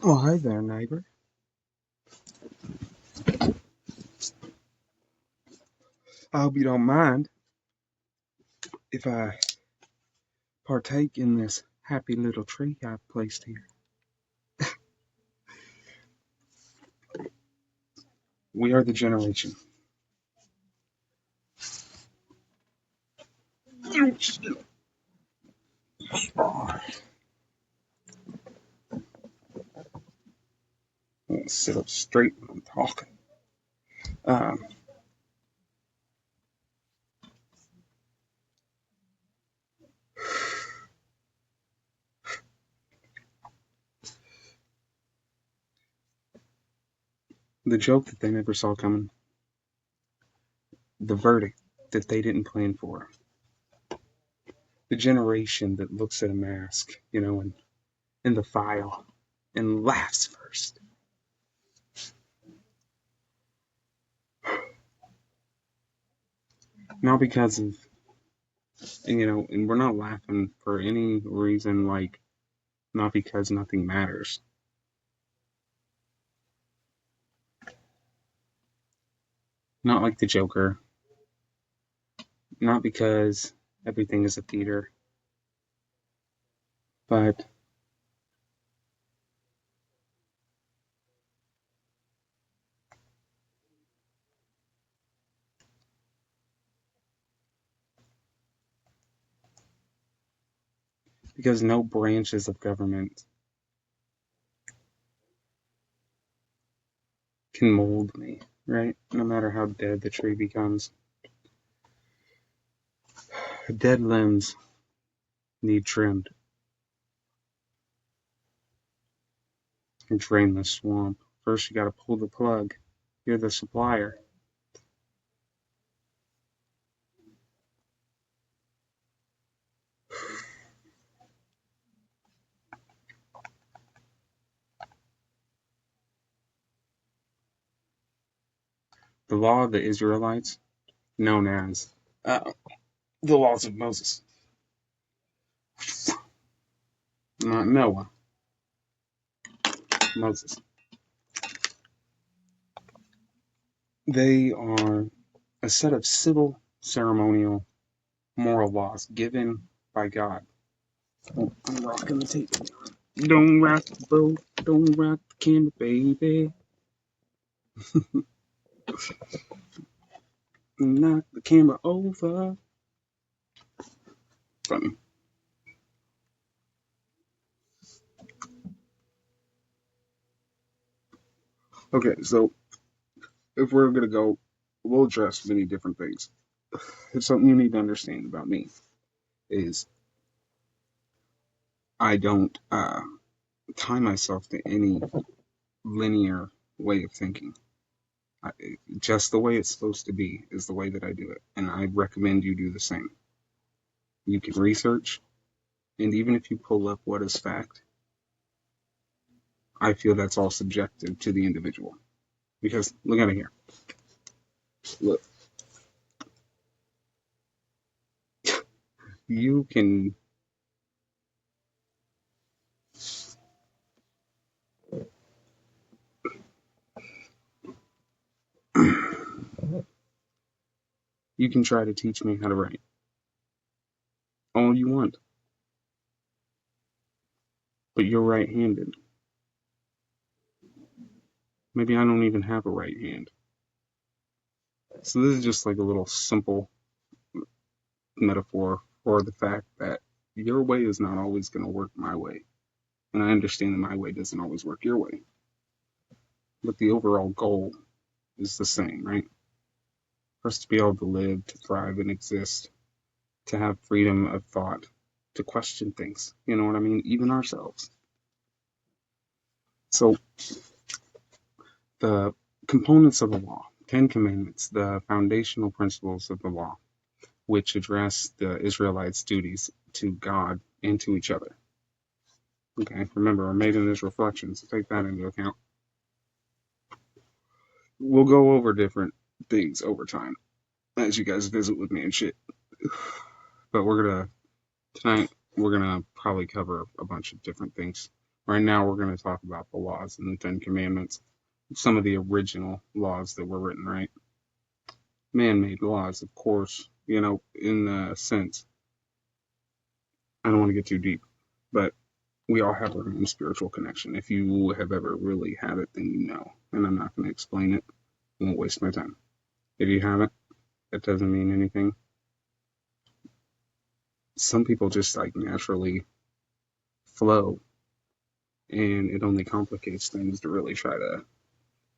Well, hi there, neighbor. I hope you don't mind if I partake in this happy little tree I've placed here. We are the generation. I'm gonna sit up straight when I'm talking. Um, the joke that they never saw coming, the verdict that they didn't plan for, the generation that looks at a mask, in the file and laughs first. Not because of, and we're not laughing for any reason like, not because nothing matters. Not like the Joker. Not because everything is a theater, but because no branches of government can mold me, right? No matter how dead the tree becomes. Dead limbs need trimmed and drain the swamp. First, you gotta pull the plug. You're the supplier. The law of the Israelites, known as the laws of Moses, not Noah, Moses. They are a set of civil, ceremonial, moral laws given by God. Oh, I'm rocking the tape. Don't rock the boat, don't rock the camera, baby. Knock the camera over. Funny. Okay, so if we're gonna go, we'll address many different things. It's something you need to understand about me is I don't tie myself to any linear way of thinking. I, just the way it's supposed to be is the way that I do it, and I recommend you do the same. You can research, and even if you pull up what is fact, I feel that's all subjective to the individual. Because look at it here. Look, you can you can try to teach me how to write all you want, but you're right-handed. Maybe I don't even have a right hand. So this is just like a little simple metaphor for the fact that your way is not always going to work my way. And I understand that my way doesn't always work your way. But the overall goal is the same, right? For us to be able to live, to thrive, and exist, to have freedom of thought, to question things. You know what I mean? Even ourselves. So the components of the law, 10 Commandments, the foundational principles of the law, which address the Israelites' duties to God and to each other. Okay, remember, we're made in His reflection, so take that into account. We'll go over different things over time as you guys visit with me and shit. But tonight, we're gonna probably cover a bunch of different things. Right now, we're going to talk about the laws and the Ten Commandments, some of the original laws that were written, right? Man-made laws, of course, in the sense, I don't want to get too deep, but we all have our own spiritual connection. If you have ever really had it, then you know, and I'm not going to explain it. I won't waste my time. If you haven't, that doesn't mean anything. Some people just like naturally flow, and it only complicates things to really try to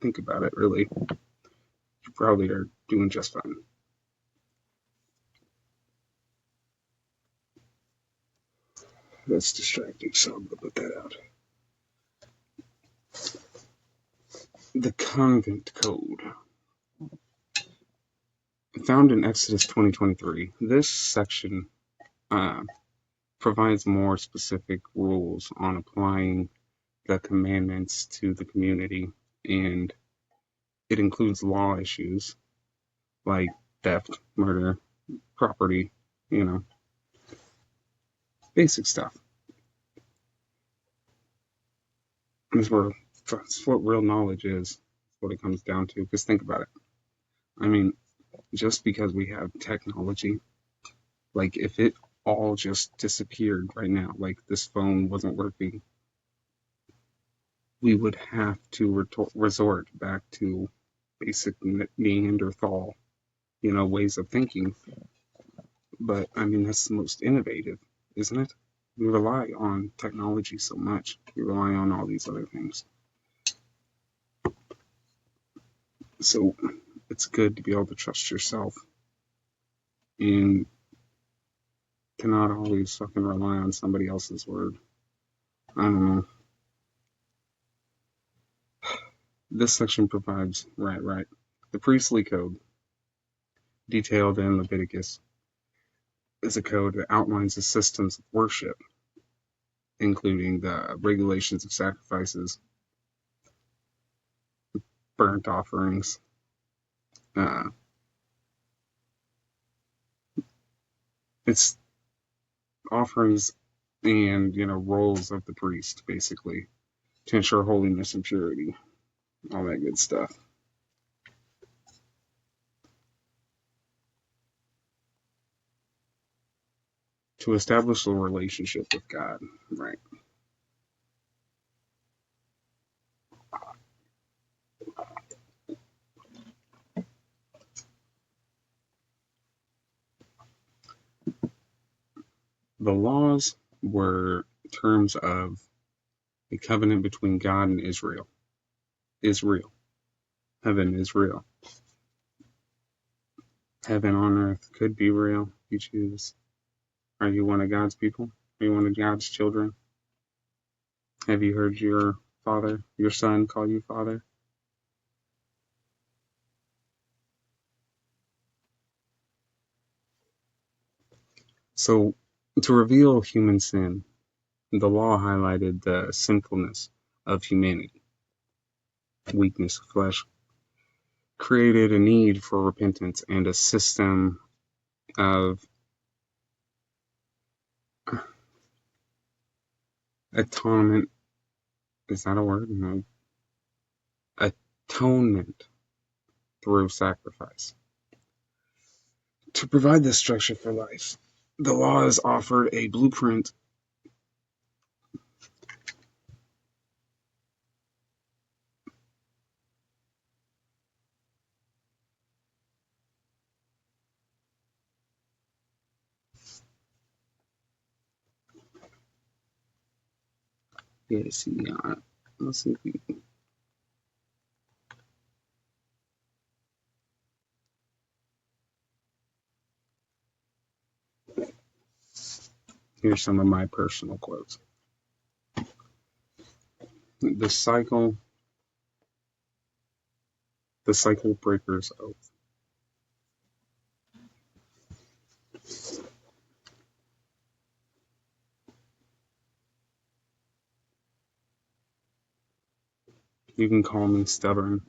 think about it. Really, you probably are doing just fine. That's distracting, so I'm going to put that out. The Convent Code. Found in Exodus 20:23, this section provides more specific rules on applying the commandments to the community, and it includes law issues like theft, murder, property, basic stuff. That's what real knowledge is, what it comes down to. Because think about it. I mean, just because we have technology, like if it all just disappeared right now, like this phone wasn't working, we would have to resort back to basic Neanderthal, ways of thinking. But I mean, that's the most innovative, isn't it? We rely on technology so much. We rely on all these other things. So it's good to be able to trust yourself and to not always fucking rely on somebody else's word. I don't know. This section provides, right. The priestly code, detailed in Leviticus, is a code that outlines the systems of worship, including the regulations of sacrifices, burnt offerings, it's offerings and, roles of the priest, basically, to ensure holiness and purity, all that good stuff. To establish a relationship with God, right? The laws were terms of a covenant between God and Israel. Heaven is real. Heaven on earth could be real if you choose. Are you one of God's people? Are you one of God's children? Have you heard your father, your son call you father? So, to reveal human sin, the law highlighted the sinfulness of humanity, weakness of flesh, created a need for repentance and a system of atonement. Is that a word? No. Atonement through sacrifice. To provide this structure for life, the laws offered a blueprint let's see if we can. Here's some of my personal quotes. The cycle breaker's oath. You can call me stubborn.